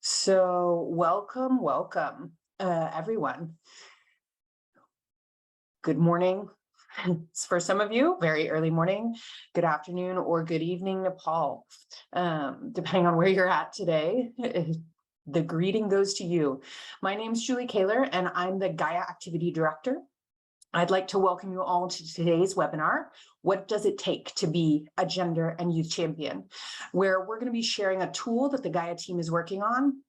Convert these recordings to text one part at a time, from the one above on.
So welcome, everyone. Good morning. For some of you, very early morning, good afternoon, or good evening, Nepal. Depending on where you're at today, the greeting goes to you. My name is Julie Kaler, and I'm the GAYA Activity Director. I'd like to welcome you all to today's webinar, What Does It Take to Be a Gender and Youth Champion?, where we're going to be sharing a tool that the GAYA team is working on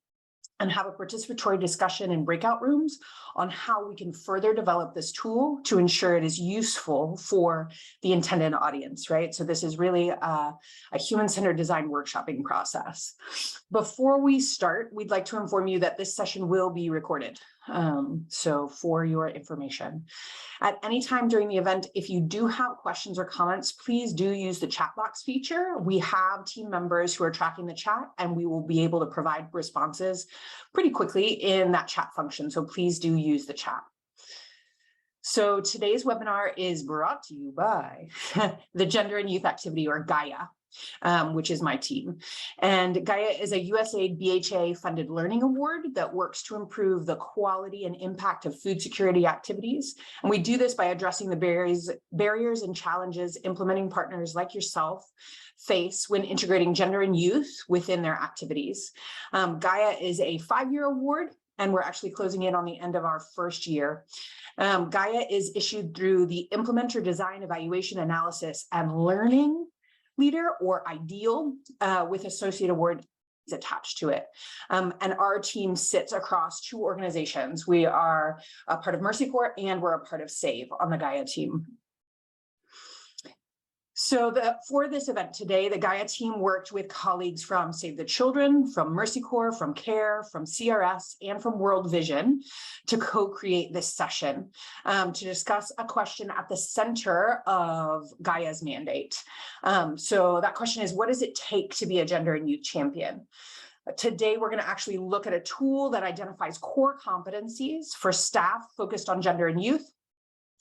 and have a participatory discussion in breakout rooms on how we can further develop this tool to ensure it is useful for the intended audience, right? So this is really a human-centered design workshopping process. Before we start, we'd like to inform you that this session will be recorded. So for your information. At any time during the event, if you do have questions or comments, please do use the chat box feature. We have team members who are tracking the chat, and we will be able to provide responses pretty quickly in that chat function. So please do use the chat. So today's webinar is brought to you by the Gender and Youth Activity, or GAYA, which is my team. And GAYA is a USAID BHA funded learning award that works to improve the quality and impact of food security activities. And we do this by addressing the barriers and challenges implementing partners like yourself face when integrating gender and youth within their activities. GAYA is a 5-year award, and we're actually closing in on the end of our first year. GAYA is issued through the Implementer Design Evaluation Analysis and Learning Leader, or IDEAL, with associate award attached to it. And our team sits across 2 organizations. We are a part of Mercy Corps, and we're a part of SAVE on the GAYA team. So for this event today, the GAYA team worked with colleagues from Save the Children, from Mercy Corps, from CARE, from CRS, and from World Vision to co-create this session to discuss a question at the center of GAYA's mandate. So that question is, what does it take to be a gender and youth champion? Today, we're going to actually look at a tool that identifies core competencies for staff focused on gender and youth.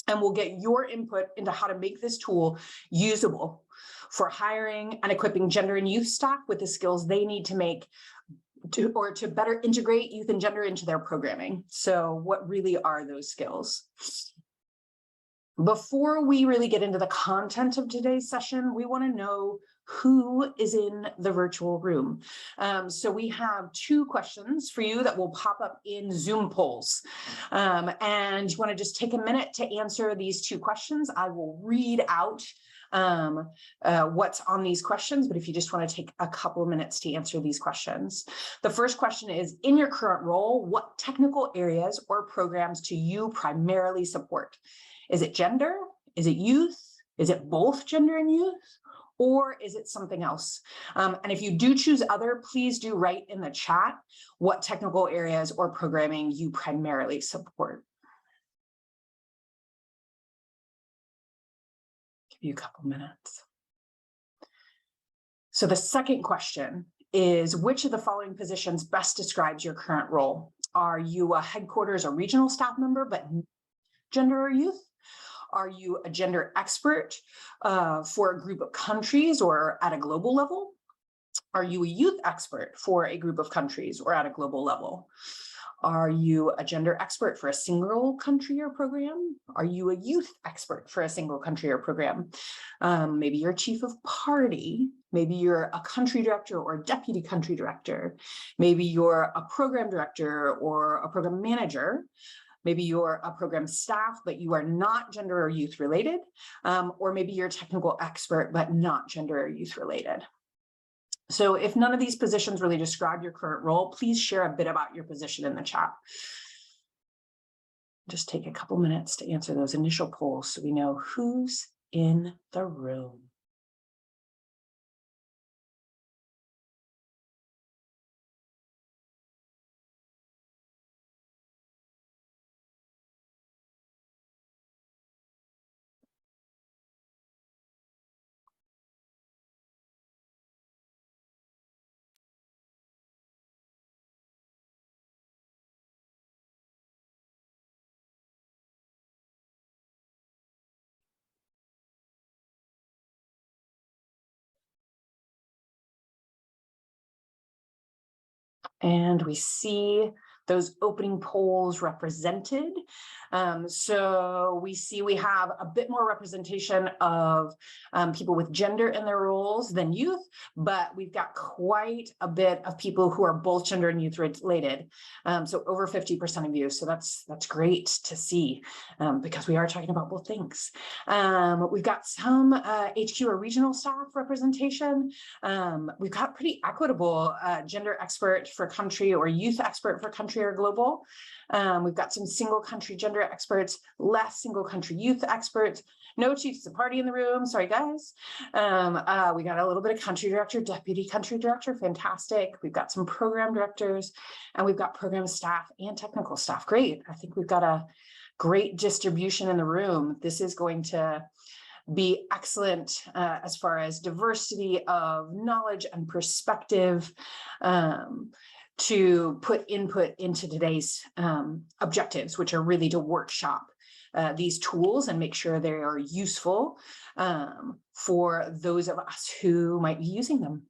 And we'll get your input into how to make this tool usable for hiring and equipping gender and youth staff with the skills they need to make to better integrate youth and gender into their programming. So what really are those skills? Before we really get into the content of today's session, we want to know who is in the virtual room. So we have 2 questions for you that will pop up in Zoom polls. And you want to just take a minute to answer these 2 questions. I will read out what's on these questions, but if you just want to take a couple of minutes to answer these questions. The first question is, in your current role, what technical areas or programs do you primarily support? Is it gender? Is it youth? Is it both gender and youth? Or is it something else? And if you do choose other, please do write in the chat what technical areas or programming you primarily support. Give you a couple minutes. So the second question is, which of the following positions best describes your current role? Are you a headquarters or regional staff member, but gender or youth? Are you a gender expert for a group of countries or at a global level? Are you a youth expert for a group of countries or at a global level? Are you a gender expert for a single country or program? Are you a youth expert for a single country or program? Maybe you're chief of party. Maybe you're a country director or deputy country director. Maybe you're a program director or a program manager. Maybe you're a program staff, but you are not gender or youth related, or maybe you're a technical expert, but not gender or youth related. So if none of these positions really describe your current role, please share a bit about your position in the chat. Just take a couple minutes to answer those initial polls so we know who's in the room. And we see those opening polls represented. So we see we have a bit more representation of people with gender in their roles than youth, but we've got quite a bit of people who are both gender and youth related. So over 50% of you. So that's great to see, because we are talking about both things. We've got some HQ or regional staff representation. We've got pretty equitable gender expert for country or youth expert for country or global. We've got some single country gender experts, less single country youth experts, no chiefs of party in the room. Sorry, guys. We got a little bit of country director, deputy country director. Fantastic. We've got some program directors, and we've got program staff and technical staff. Great. I think we've got a great distribution in the room. This is going to be excellent as far as diversity of knowledge and perspective, to put input into today's objectives, which are really to workshop these tools and make sure they are useful for those of us who might be using them.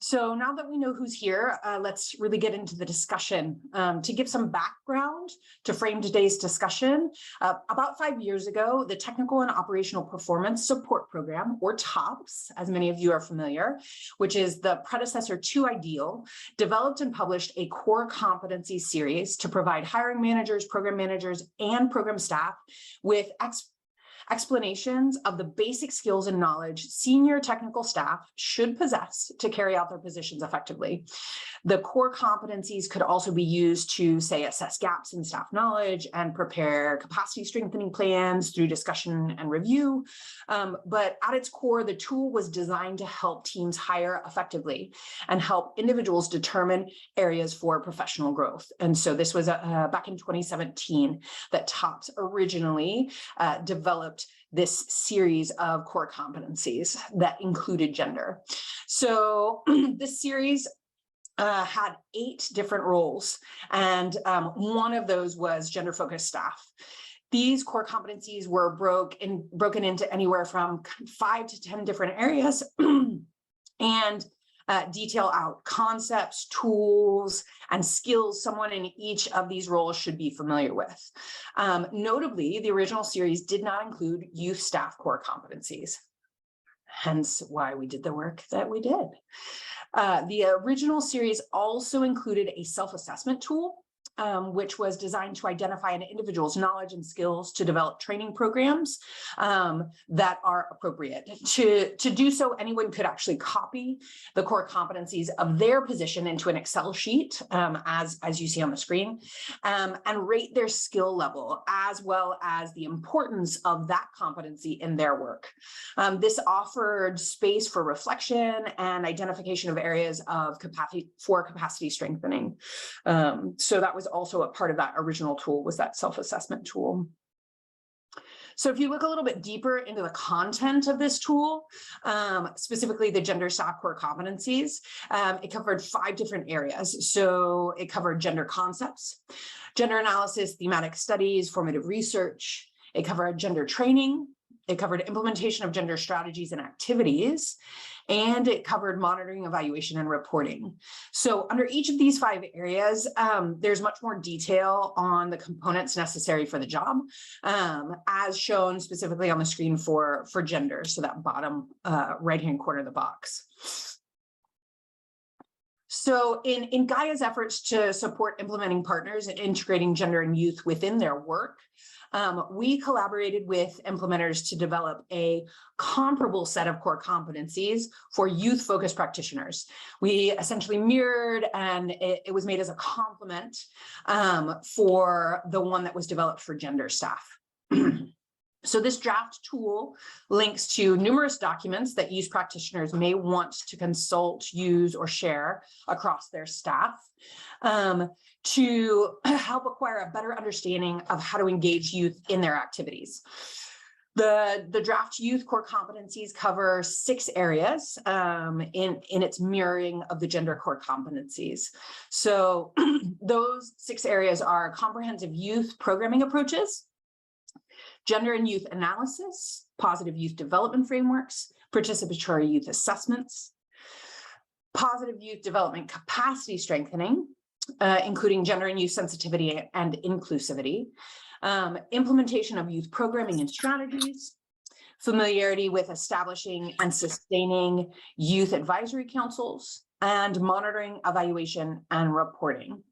So now that we know who's here, let's really get into the discussion. To give some background to frame today's discussion, about 5 years ago, the Technical and Operational Performance Support Program, or TOPS, as many of you are familiar, which is the predecessor to IDEAL, developed and published a core competency series to provide hiring managers, and program staff with explanations of the basic skills and knowledge senior technical staff should possess to carry out their positions effectively. The core competencies could also be used to, say, assess gaps in staff knowledge and prepare capacity strengthening plans through discussion and review. But at its core, the tool was designed to help teams hire effectively and help individuals determine areas for professional growth. And so this was back in 2017 that TOPS originally developed this series of core competencies that included gender. So this series had 8 different roles, and one of those was gender-focused staff. These core competencies were broken into anywhere from 5 to 10 different areas and detail out concepts, tools, and skills someone in each of these roles should be familiar with. Notably, the original series did not include youth staff core competencies, hence why we did the work that we did. The original series also included a self-assessment tool, which was designed to identify an individual's knowledge and skills to develop training programs that are appropriate. To do so, anyone could actually copy the core competencies of their position into an Excel sheet, as you see on the screen, and rate their skill level, as well as the importance of that competency in their work. This offered space for reflection and identification of areas of capacity strengthening. So that was also a part of that original tool, was that self-assessment tool. So if you look a little bit deeper into the content of this tool, specifically the gender staff core competencies, it covered 5 different areas. So it covered gender concepts, gender analysis, thematic studies, formative research. It covered gender training. It covered implementation of gender strategies and activities, and it covered monitoring, evaluation, and reporting. So under each of these 5 areas, there's much more detail on the components necessary for the job, as shown specifically on the screen for gender, so that bottom right-hand corner of the box. So in GAYA's efforts to support implementing partners and integrating gender and youth within their work, we collaborated with implementers to develop a comparable set of core competencies for youth-focused practitioners. We essentially mirrored, and it was made as a complement for the one that was developed for gender staff. So this draft tool links to numerous documents that youth practitioners may want to consult, use, or share across their staff to help acquire a better understanding of how to engage youth in their activities. The draft youth core competencies cover 6 areas in its mirroring of the gender core competencies. So those 6 areas are comprehensive youth programming approaches, gender and youth analysis, positive youth development frameworks, participatory youth assessments, positive youth development capacity strengthening, including gender and youth sensitivity and inclusivity, implementation of youth programming and strategies, familiarity with establishing and sustaining youth advisory councils, and monitoring, evaluation, and reporting.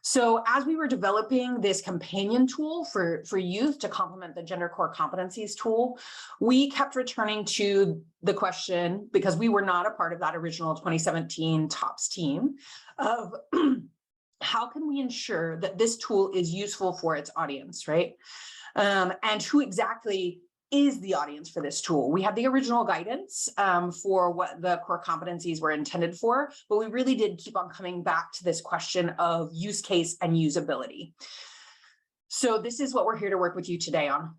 So as we were developing this companion tool for youth to complement the gender core competencies tool, we kept returning to the question, because we were not a part of that original 2017 TOPS team, of how can we ensure that this tool is useful for its audience, right? And who exactly is the audience for this tool? We had the original guidance for what the core competencies were intended for, but we really did keep on coming back to this question of use case and usability. So this is what we're here to work with you today on.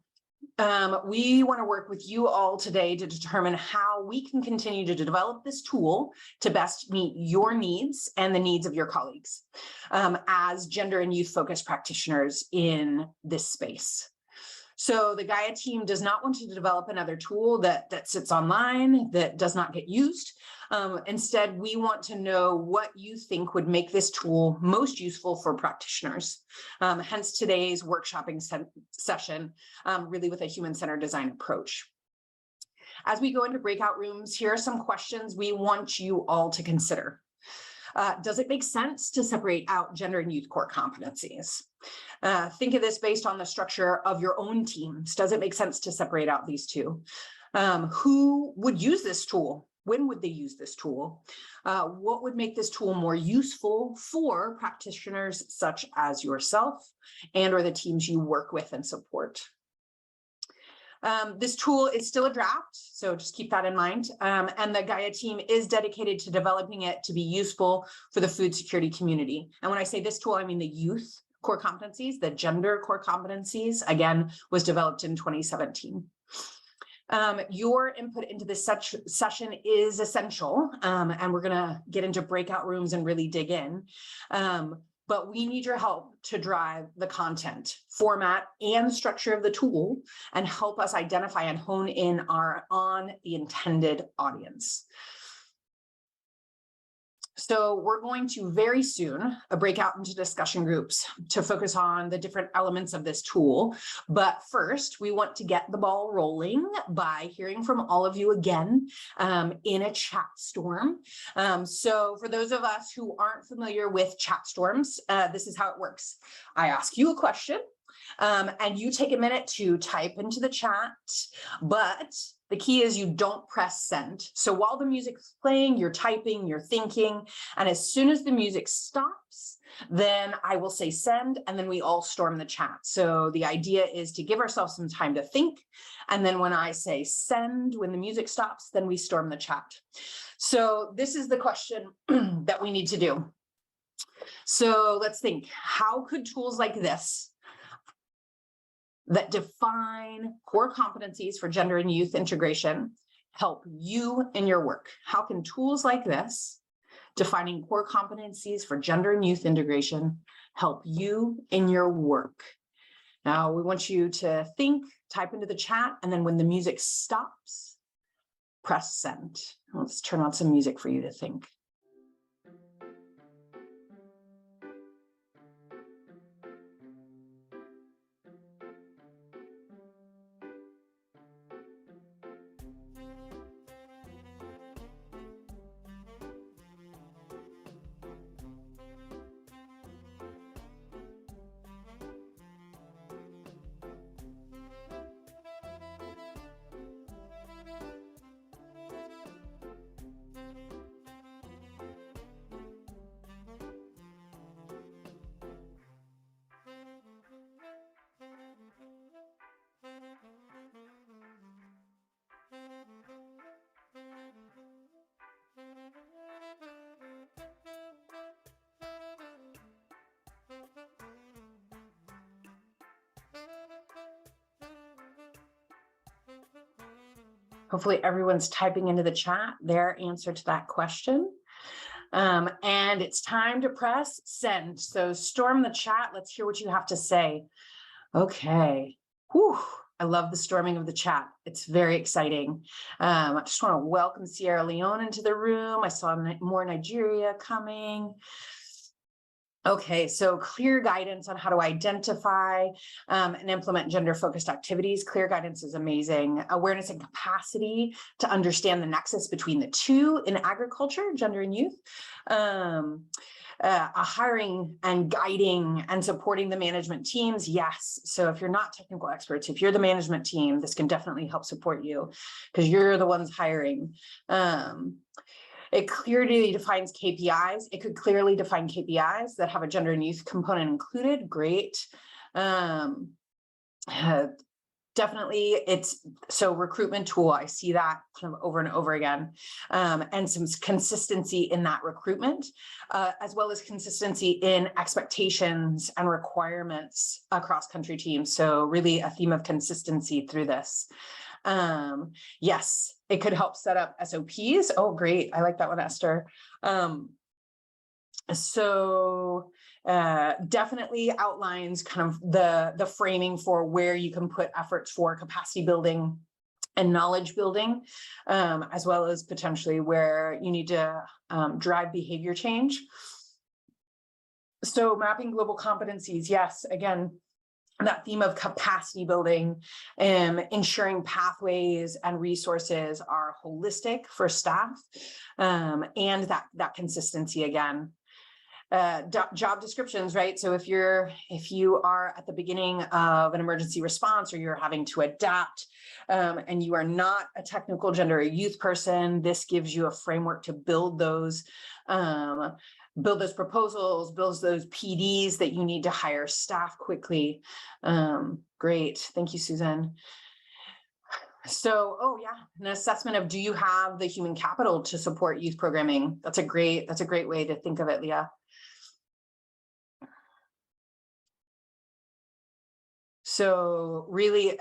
We want to work with you all today to determine how we can continue to develop this tool to best meet your needs and the needs of your colleagues as gender and youth focused practitioners in this space. So the GAYA team does not want to develop another tool that sits online, that does not get used. Instead, we want to know what you think would make this tool most useful for practitioners. Hence today's workshopping session, really with a human-centered design approach. As we go into breakout rooms, here are some questions we want you all to consider. Does it make sense to separate out gender and youth core competencies? Think of this based on the structure of your own teams. Does it make sense to separate out these two? Who would use this tool? When would they use this tool? What would make this tool more useful for practitioners such as yourself and or the teams you work with and support? This tool is still a draft, so just keep that in mind. And the GAYA team is dedicated to developing it to be useful for the food security community. And when I say this tool, I mean the youth core competencies. The gender core competencies, again, was developed in 2017. Your input into this session is essential, and we're going to get into breakout rooms and really dig in. But we need your help to drive the content, format, and structure of the tool and help us identify and hone in on the intended audience. So we're going to very soon break out into discussion groups to focus on the different elements of this tool. But first, we want to get the ball rolling by hearing from all of you again in a chat storm. So for those of us who aren't familiar with chat storms, this is how it works. I ask you a question, and you take a minute to type into the chat, but the key is you don't press send. So while the music's playing, you're typing, you're thinking, and as soon as the music stops, then I will say send, and then we all storm the chat. So the idea is to give ourselves some time to think, and then when I say send, when the music stops, then we storm the chat. So this is the question that we need to do. So let's think, how could tools like this that define core competencies for gender and youth integration help you in your work? How can tools like this, defining core competencies for gender and youth integration, help you in your work? Now, we want you to think, type into the chat, and then when the music stops, press send. Let's turn on some music for you to think. Hopefully everyone's typing into the chat their answer to that question. And it's time to press send. So storm the chat. Let's hear what you have to say. Okay. Whew. I love the storming of the chat. It's very exciting. I just want to welcome Sierra Leone into the room. I saw more Nigeria coming. Okay, so clear guidance on how to identify and implement gender-focused activities. Clear guidance is amazing. Awareness and capacity to understand the nexus between the two in agriculture, gender and youth. Hiring and guiding and supporting the management teams. Yes. So if you're not technical experts, if you're the management team, this can definitely help support you because you're the ones hiring. It clearly defines KPIs. It could clearly define KPIs that have a gender and youth component included. Great. Definitely, it's so recruitment tool. I see that kind of over and over again, and some consistency in that recruitment, as well as consistency in expectations and requirements across country teams. So really a theme of consistency through this. Yes, it could help set up SOPs. Oh, great. I like that one, Esther. Definitely outlines kind of the framing for where you can put efforts for capacity building and knowledge building, as well as potentially where you need to drive behavior change. So mapping global competencies, yes, again, that theme of capacity building, ensuring pathways and resources are holistic for staff, and that consistency again. Job descriptions, right? So if you are at the beginning of an emergency response or you're having to adapt and you are not a technical gender or youth person, this gives you a framework to build those proposals, build those PDs that you need to hire staff quickly. Great. Thank you, Susan. So, oh yeah, an assessment of, do you have the human capital to support youth programming? That's a great way to think of it, Leah. So really,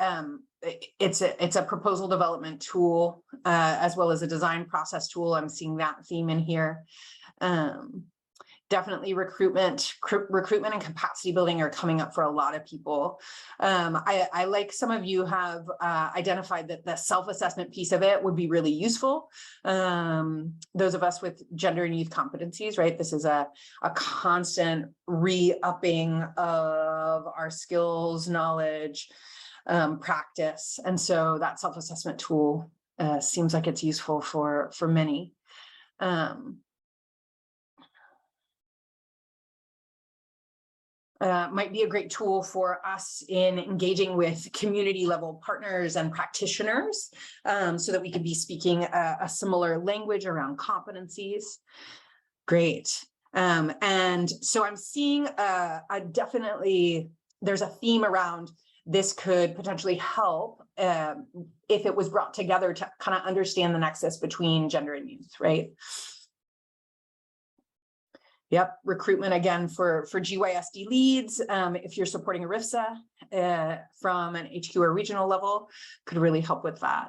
it's a proposal development tool, as well as a design process tool. I'm seeing that theme in here. Definitely recruitment and capacity building are coming up for a lot of people. I like some of you have identified that the self-assessment piece of it would be really useful. Those of us with gender and youth competencies, right? This is a constant re-upping of our skills, knowledge, practice. And so that self-assessment tool seems like it's useful for many. Might be a great tool for us in engaging with community level partners and practitioners, so that we could be speaking a similar language around competencies. Great. And so I'm seeing definitely there's a theme around this could potentially help if it was brought together to kind of understand the nexus between gender and youth, right? Yep, recruitment again for GYSD leads. If you're supporting a RIFSA from an HQ or regional level, could really help with that.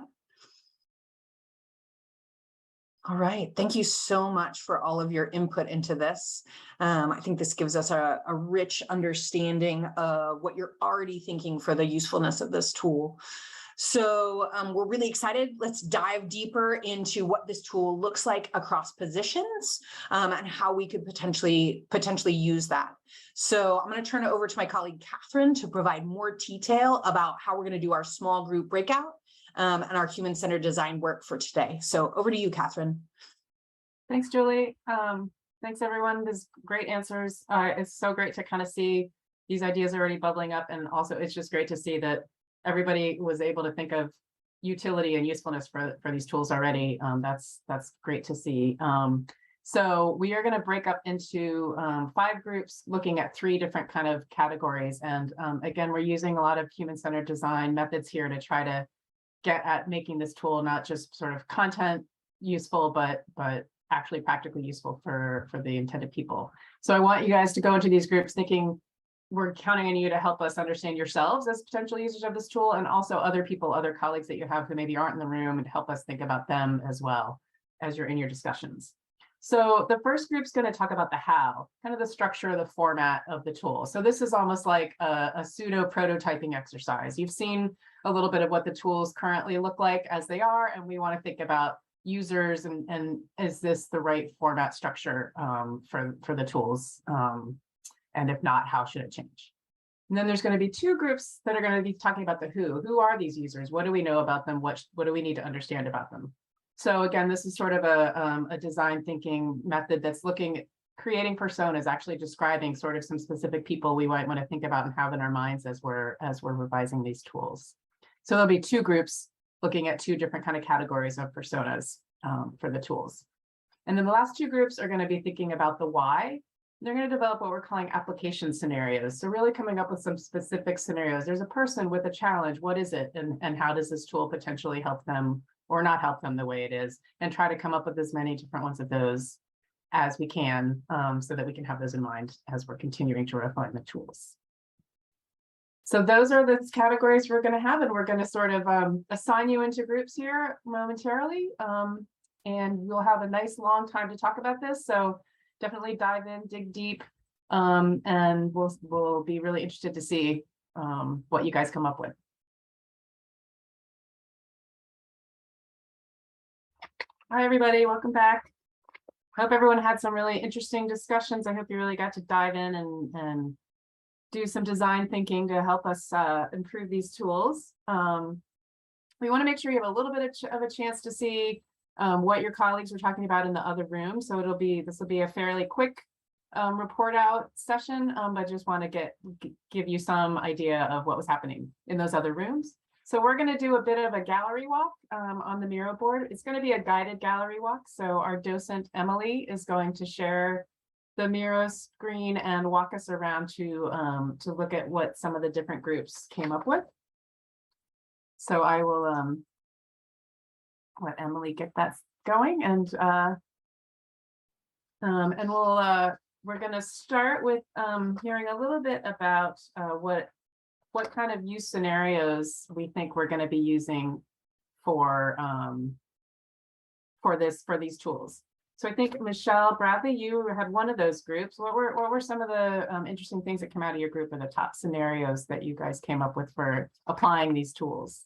All right, thank you so much for all of your input into this. I think this gives us a rich understanding of what you're already thinking for the usefulness of this tool. So we're really excited. Let's dive deeper into what this tool looks like across positions and how we could potentially use that. So I'm going to turn it over to my colleague, Catherine, to provide more detail about how we're going to do our small group breakout and our human-centered design work for today. So over to you, Catherine. Thanks, Julie. Thanks, everyone. These great answers. It's so great to kind of see these ideas already bubbling up. And also, it's just great to see that everybody was able to think of utility and usefulness for these tools already. That's great to see. So we are going to break up into 5 groups looking at 3 different kind of categories. And again, we're using a lot of human-centered design methods here to try to get at making this tool not just sort of content useful, but actually practically useful for the intended people. So I want you guys to go into these groups thinking, we're counting on you to help us understand yourselves as potential users of this tool, and also other people, other colleagues that you have who maybe aren't in the room, and help us think about them as well as you're in your discussions. So the first group's going to talk about the how, kind of the structure, the format of the tool. So this is almost like a pseudo prototyping exercise. You've seen a little bit of what the tools currently look like as they are, and we want to think about users and is this the right format structure for the tools? And if not, how should it change? And then there's going to be two groups that are going to be talking about the who. Who are these users? What do we know about them? What do we need to understand about them? So again, this is sort of a design thinking method that's looking at creating personas, actually describing sort of some specific people we might want to think about and have in our minds as we're revising these tools. So there'll be two groups looking at two different kind of categories of personas for the tools. And then the last two groups are going to be thinking about the why. They're going to develop what we're calling application scenarios. So really coming up with some specific scenarios. There's a person with a challenge. What is it? And how does this tool potentially help them or not help them the way it is? And try to come up with as many different ones of those as we can so that we can have those in mind as we're continuing to refine the tools. So those are the categories we're going to have, and we're going to sort of assign you into groups here momentarily. And we'll have a nice long time to talk about this. So definitely dive in, dig deep, and we'll be really interested to see what you guys come up with. Hi, everybody. Welcome back. Hope everyone had some really interesting discussions. I hope you really got to dive in and do some design thinking to help us improve these tools. We want to make sure you have a little bit of a chance to see what your colleagues were talking about in the other room. So this will be a fairly quick report out session, but just want to give you some idea of what was happening in those other rooms. So we're going to do a bit of a gallery walk on the Miro board. It's going to be a guided gallery walk. So our docent, Emily, is going to share the Miro screen and walk us around to look at what some of the different groups came up with. So I will let Emily get that going, and we're going to start with hearing a little bit about what kind of use scenarios we think we're going to be using for these tools. So I think Michelle Bradley, you had one of those groups. What were some of the interesting things that came out of your group, or the top scenarios that you guys came up with for applying these tools?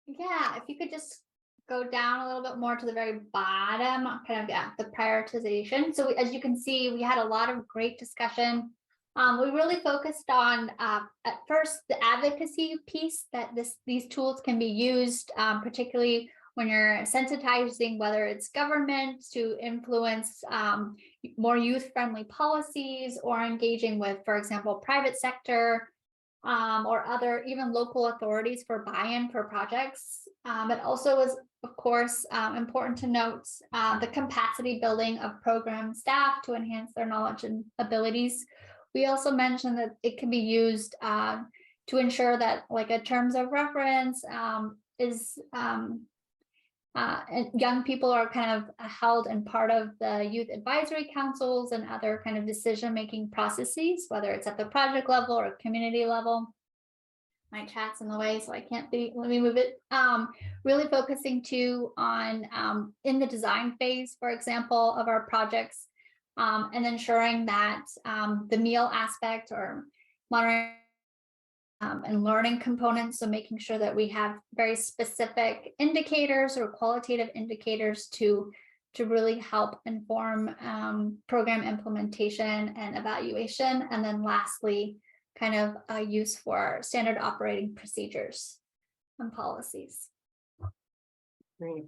Yeah, if you could just go down a little bit more to the very bottom, kind of the prioritization. So as you can see, we had a lot of great discussion. We really focused on at first the advocacy piece, that these tools can be used, particularly when you're sensitizing, whether it's government to influence more youth-friendly policies, or engaging with, for example, private sector or other even local authorities for buy-in for projects. It also is, of course, important to note the capacity building of program staff to enhance their knowledge and abilities. We also mentioned that it can be used to ensure that, like, a terms of reference is and young people are kind of held in part of the youth advisory councils and other kind of decision-making processes, whether it's at the project level or community level. My chat's in the way, so I can't let me move it. Really focusing too on in the design phase, for example, of our projects, and ensuring that the meal aspect or monitoring and learning components, so making sure that we have very specific indicators or qualitative indicators to really help inform program implementation and evaluation. And then lastly, kind of a use for standard operating procedures and policies. Great.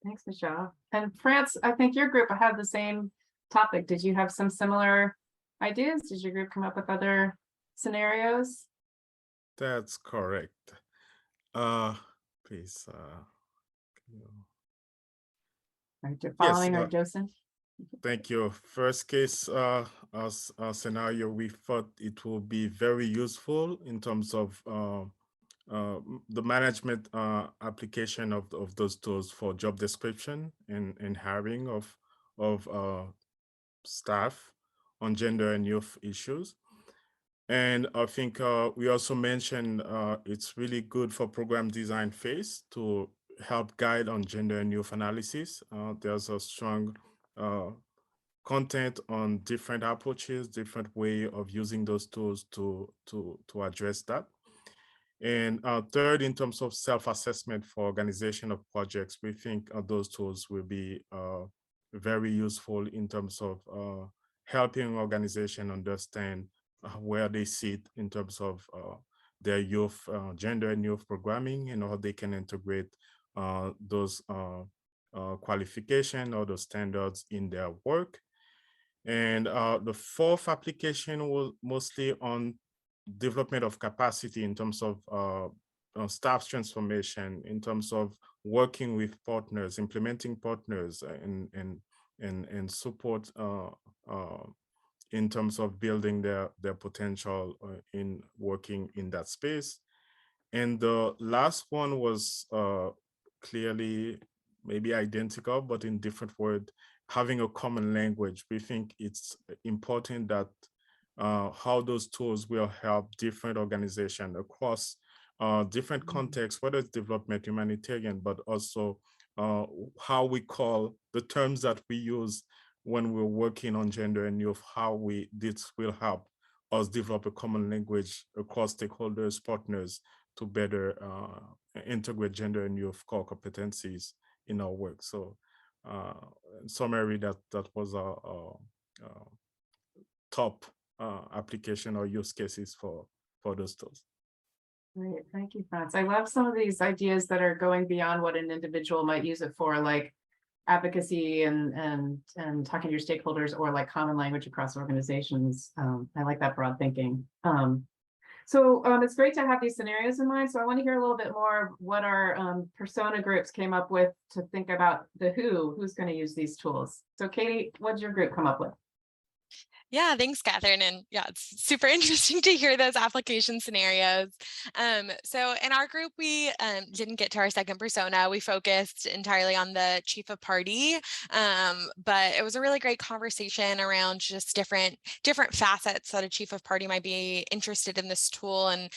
Thanks, Michelle. And France, I think your group had the same topic. Did you have some similar ideas? Did your group come up with other scenarios? That's correct. Please. Following our docent. Thank you. First case scenario, we thought it will be very useful in terms of the management application of those tools for job description and hiring of staff on gender and youth issues. And I think we also mentioned it's really good for program design phase to help guide on gender and youth analysis. There's a strong content on different approaches, different way of using those tools to address that. And third, in terms of self-assessment for organization of projects, we think those tools will be very useful in terms of helping organization understand where they sit in terms of their youth, gender and youth programming, and how they can integrate those qualification or those standards in their work. And the fourth application was mostly on development of capacity in terms of staff transformation, in terms of working with partners, implementing partners, and support in terms of building their potential in working in that space. And the last one was clearly maybe identical, but in different word, having a common language. We think it's important that how those tools will help different organizations across different contexts, whether it's development, humanitarian, but also how we call the terms that we use when we're working on gender and youth, this will help us develop a common language across stakeholders, partners, to better integrate gender and youth core competencies in our work. So in summary, that was our top application or use cases for those tools. Great, thank you, Franz. I love some of these ideas that are going beyond what an individual might use it for, like advocacy and talking to your stakeholders, or like common language across organizations. I like that broad thinking. So it's great to have these scenarios in mind. So I want to hear a little bit more of what our persona groups came up with to think about who's going to use these tools. So Katie, what did your group come up with? Yeah, thanks, Catherine. And yeah, it's super interesting to hear those application scenarios. So in our group, we didn't get to our second persona. We focused entirely on the chief of party, but it was a really great conversation around just different facets that a chief of party might be interested in this tool, and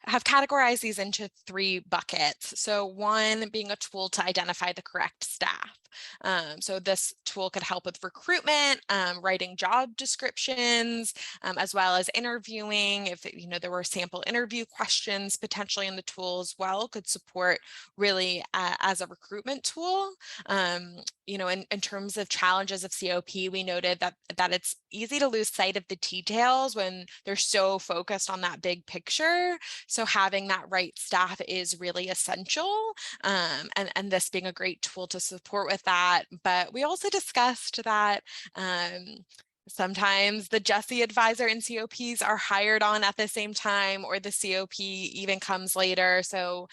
have categorized these into 3 buckets. So one being a tool to identify the correct staff. So this tool could help with recruitment, writing job descriptions, as well as interviewing. If there were sample interview questions potentially in the tool as well, could support really as a recruitment tool. In terms of challenges of COP, we noted that it's easy to lose sight of the details when they're so focused on that big picture. So having that right staff is really essential, and this being a great tool to support with that. But we also discussed that sometimes the Jessie advisor and COPs are hired on at the same time, or the COP even comes later. So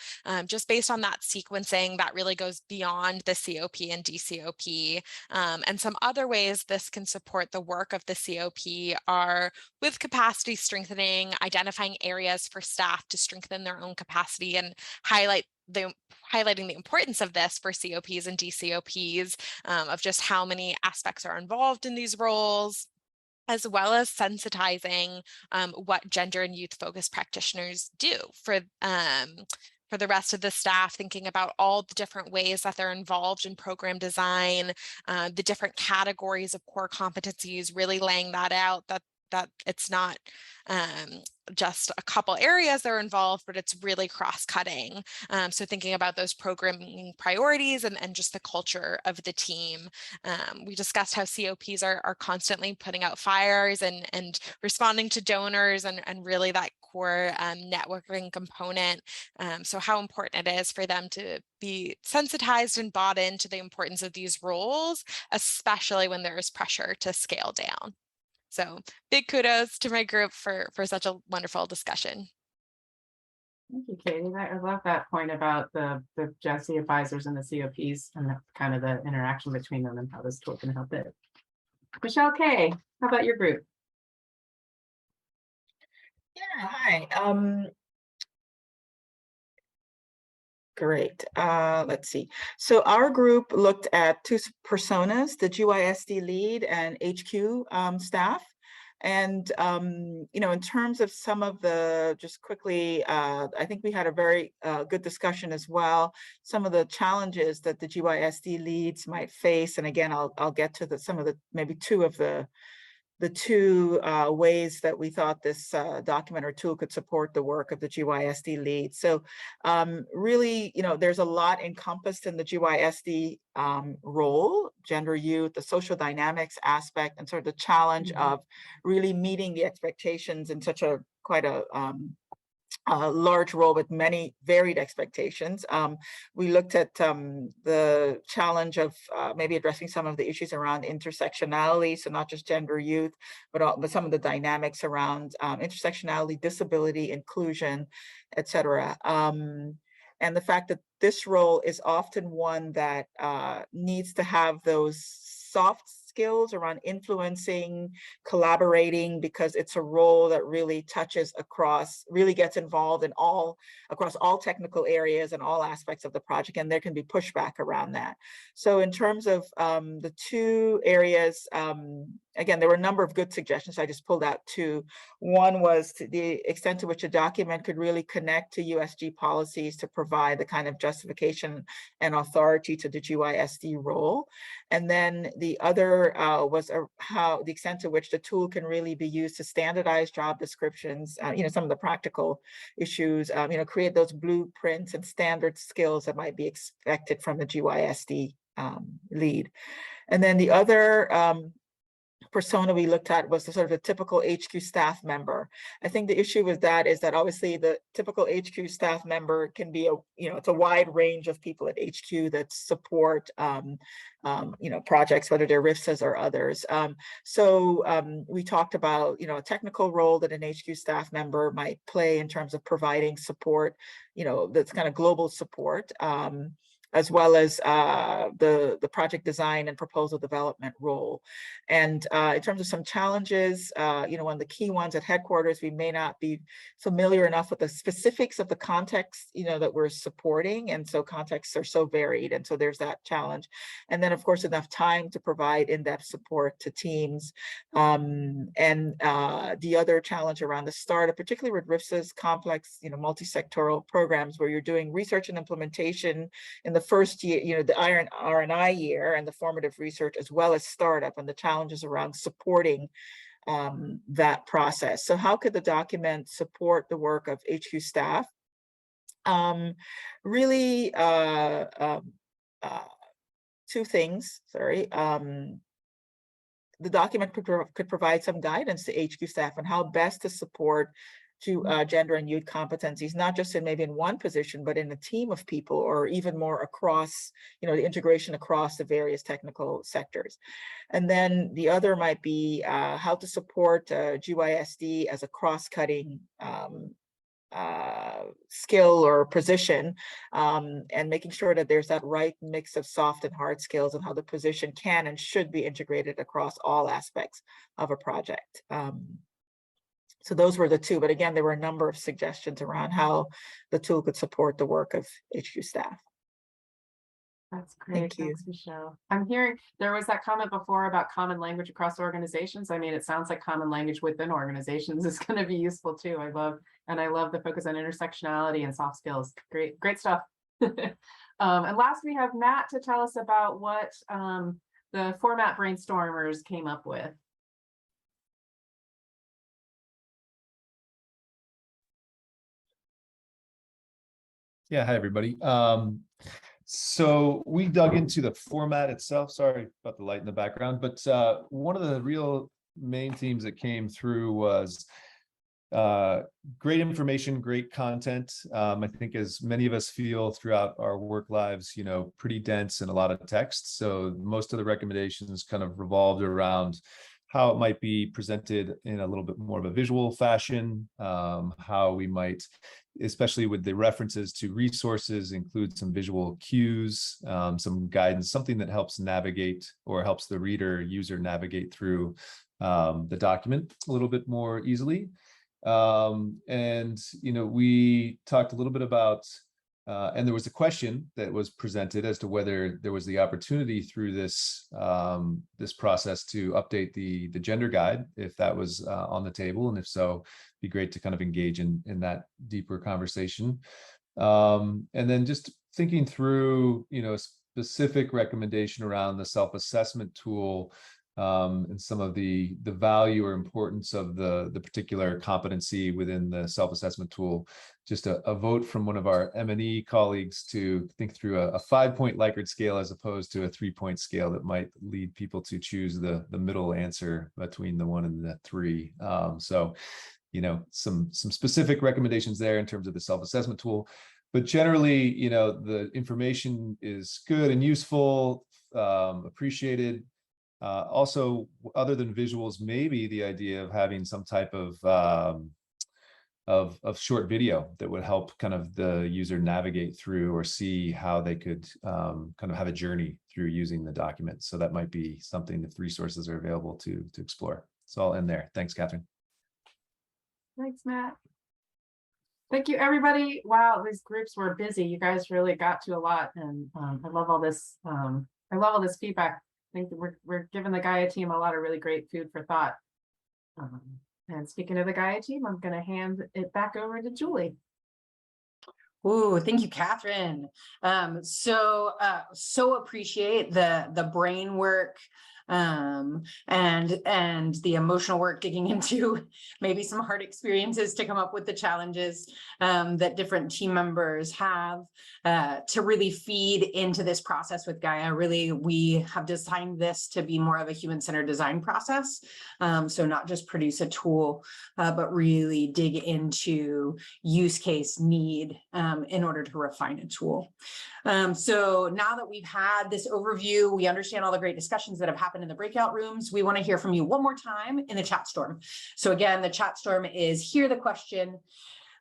just based on that sequencing, that really goes beyond the COP and DCOP. And some other ways this can support the work of the COP are with capacity strengthening, identifying areas for staff to strengthen their own capacity and highlighting the importance of this for COPs and DCOPs, of just how many aspects are involved in these roles, as well as sensitizing what gender and youth focused practitioners do for the rest of the staff, thinking about all the different ways that they're involved in program design, the different categories of core competencies, really laying that out, that it's not just a couple areas that are involved, but it's really cross-cutting. So thinking about those programming priorities and just the culture of the team. We discussed how COPs are constantly putting out fires and responding to donors, and really that core networking component. So how important it is for them to be sensitized and bought into the importance of these roles, especially when there is pressure to scale down. So big kudos to my group for such a wonderful discussion. Thank you, Katie. I love that point about the Jessie advisors and the COPs and kind of the interaction between them and how this tool can help it. Michelle K., how about your group? Yeah, hi. Great. Let's see. So our group looked at 2 personas, the GYSD lead and HQ staff. And, in terms of some of the, just quickly, I think we had a very good discussion as well. Some of the challenges that the GYSD leads might face. And again, I'll get to some of the, maybe two of the two ways that we thought this document or tool could support the work of the GYSD lead. So really, there's a lot encompassed in the GYSD role: gender, youth, the social dynamics aspect, and sort of the challenge of really meeting the expectations in such a quite a large role with many varied expectations. We looked at the challenge of maybe addressing some of the issues around intersectionality, so not just gender, youth, but some of the dynamics around intersectionality, disability, inclusion, etc. And the fact that this role is often one that needs to have those soft skills around influencing, collaborating, because it's a role that really touches across, really gets involved in across all technical areas and all aspects of the project, and there can be pushback around that. So in terms of the two areas, again, there were a number of good suggestions. I just pulled out two. One was to the extent to which a document could really connect to USG policies to provide the kind of justification and authority to the GYSD role. And then the other was how the extent to which the tool can really be used to standardize job descriptions, some of the practical issues, create those blueprints and standard skills that might be expected from the GYSD lead. And then the other persona we looked at was the sort of a typical HQ staff member. I think the issue with that is that obviously the typical HQ staff member can be it's a wide range of people at HQ that support projects, whether they're RIFSAs or others. So we talked about a technical role that an HQ staff member might play in terms of providing support, that's kind of global support. As well as the project design and proposal development role. And in terms of some challenges, one of the key ones at headquarters, we may not be familiar enough with the specifics of the context, that we're supporting. And so contexts are so varied. And so there's that challenge. And then of course, enough time to provide in-depth support to teams. And the other challenge around the startup, particularly with RIFSA's complex, multi-sectoral programs where you're doing research and implementation in the first year, the R&I year and the formative research, as well as startup, and the challenges around supporting that process. So how could the document support the work of HQ staff? Really, two things, sorry. The document could provide some guidance to HQ staff on how best to support gender and youth competencies, not just maybe in one position, but in a team of people, or even more across, the integration across the various technical sectors. And then the other might be how to support GYSD as a cross-cutting skill or position, and making sure that there's that right mix of soft and hard skills, and how the position can and should be integrated across all aspects of a project. So those were the two, but again, there were a number of suggestions around how the tool could support the work of HQ staff. That's great. Thank you. Thanks, Michelle. I'm hearing there was that comment before about common language across organizations. I mean, it sounds like common language within organizations is going to be useful too. I love the focus on intersectionality and soft skills. Great stuff. And last, we have Matt to tell us about what the format brainstormers came up with. Yeah, hi everybody. So we dug into the format itself. Sorry about the light in the background, but one of the real main themes that came through was great information, great content. I think as many of us feel throughout our work lives, pretty dense and a lot of text. So most of the recommendations kind of revolved around how it might be presented in a little bit more of a visual fashion, how we might, especially with the references to resources, include some visual cues, some guidance, something that helps navigate or helps the user navigate through the document a little bit more easily. And we talked a little bit about And there was a question that was presented as to whether there was the opportunity through this this process to update the gender guide, if that was on the table, and if so, it'd be great to kind of engage in that deeper conversation. And then just thinking through, you know, a specific recommendation around the self-assessment tool, and some of the value or importance of the particular competency within the self-assessment tool. Just a vote from one of our M&E colleagues to think through a 5-point Likert scale as opposed to a 3-point scale that might lead people to choose the middle answer between the 1 and the 3. So, you know, some specific recommendations there in terms of the self-assessment tool. But generally, you know, the information is good and useful, appreciated. Also, other than visuals, maybe the idea of having some type of short video that would help kind of the user navigate through or see how they could kind of have a journey through using the document. So that might be something if resources are available to explore. So I'll end there. Thanks, Catherine. Thanks, Matt. Thank you, everybody. Wow, these groups were busy. You guys really got to a lot, and I love all this. I love all this feedback. I think that we're giving the GAYA team a lot of really great food for thought. And speaking of the GAYA team, I'm going to hand it back over to Julie. Ooh, thank you, Catherine. So appreciate the brain work and the emotional work, digging into maybe some hard experiences to come up with the challenges that different team members have to really feed into this process with GAYA. Really, we have designed this to be more of a human-centered design process. So not just produce a tool, but really dig into use case need in order to refine a tool. So now that we've had this overview, we understand all the great discussions that have happened in the breakout rooms. We want to hear from you one more time in the chat storm. So again, the chat storm is hear the question,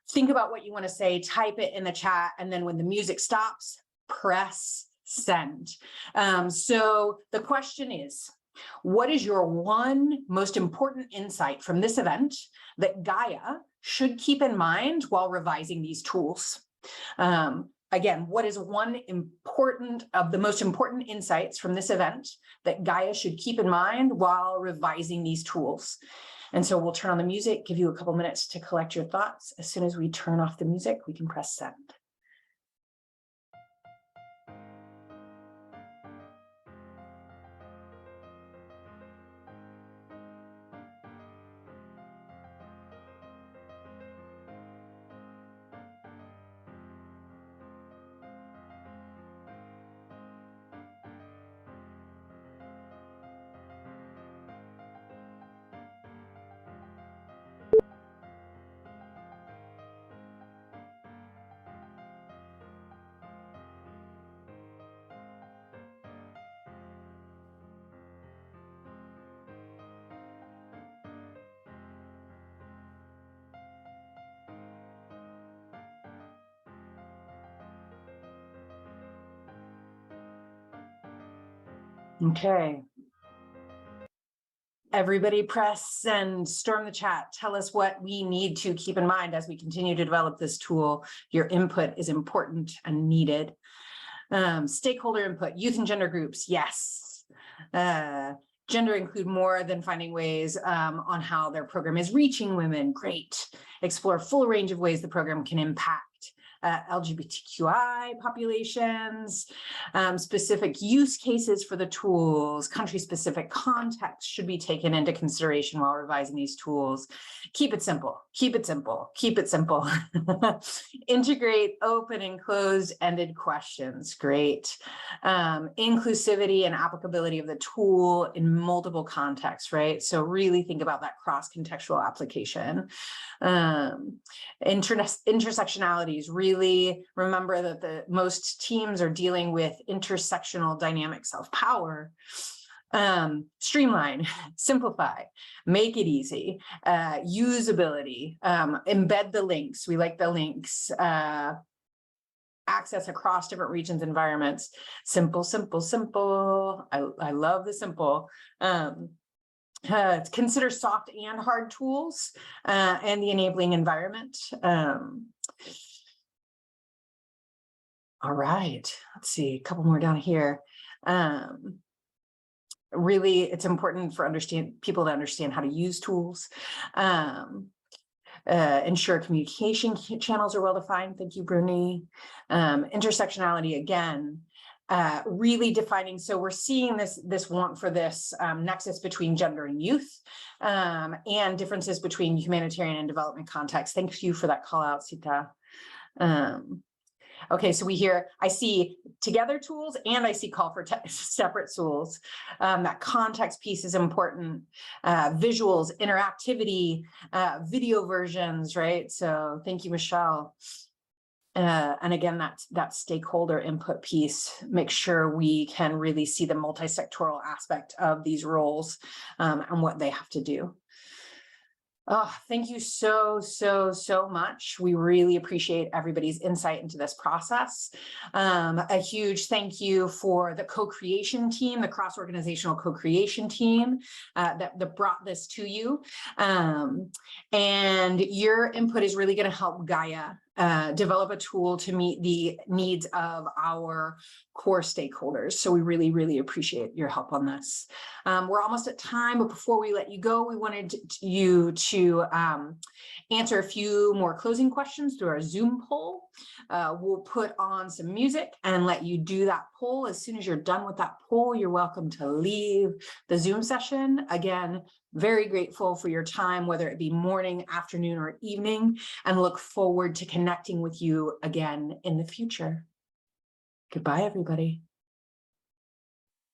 think about what you want to say, type it in the chat, and then when the music stops, press send. So the question is, what is your one most important insight from this event that GAYA should keep in mind while revising these tools? Again, what is one of the most important insights from this event that GAYA should keep in mind while revising these tools? And so we'll turn on the music, give you a couple minutes to collect your thoughts. As soon as we turn off the music, we can press send. Okay. Everybody press send, storm the chat. Tell us what we need to keep in mind as we continue to develop this tool. Your input is important and needed. Stakeholder input, youth and gender groups, yes. Gender include more than finding ways on how their program is reaching women, great. Explore full range of ways the program can impact LGBTQI populations, specific use cases for the tools, country-specific context should be taken into consideration while revising these tools. Keep it simple, keep it simple, keep it simple. Integrate open and closed-ended questions, great. Inclusivity and applicability of the tool in multiple contexts, right? So really think about that cross-contextual application. Intersectionalities, really remember that most teams are dealing with intersectional dynamics of power. Streamline, simplify, make it easy, usability, embed the links. We like the links, access across different regions, environments, simple, simple, simple. I love the simple. Consider soft and hard tools and the enabling environment. All right, let's see, a couple more down here. Really, it's important for people to understand how to use tools. Ensure communication channels are well defined. Thank you, Bruni. Intersectionality again, really defining. So we're seeing this want for this nexus between gender and youth, and differences between humanitarian and development context. Thank you for that call out, Sita. Okay, so I see together tools and I see call for separate tools. That context piece is important. Visuals, interactivity, video versions, right? So thank you, Michelle. And again, that stakeholder input piece, make sure we can really see the multi-sectoral aspect of these roles and what they have to do. Oh, thank you so much. We really appreciate everybody's insight into this process. A huge thank you for the co-creation team, the cross-organizational co-creation team that brought this to you. And your input is really going to help GAYA develop a tool to meet the needs of our core stakeholders. So we really appreciate your help on this. We're almost at time, but before we let you go, we wanted you to answer a few more closing questions through our Zoom poll. We'll put on some music and let you do that poll. As soon as you're done with that poll, you're welcome to leave the Zoom session. Again, very grateful for your time, whether it be morning, afternoon, or evening, and look forward to connecting with you again in the future. Goodbye, everybody.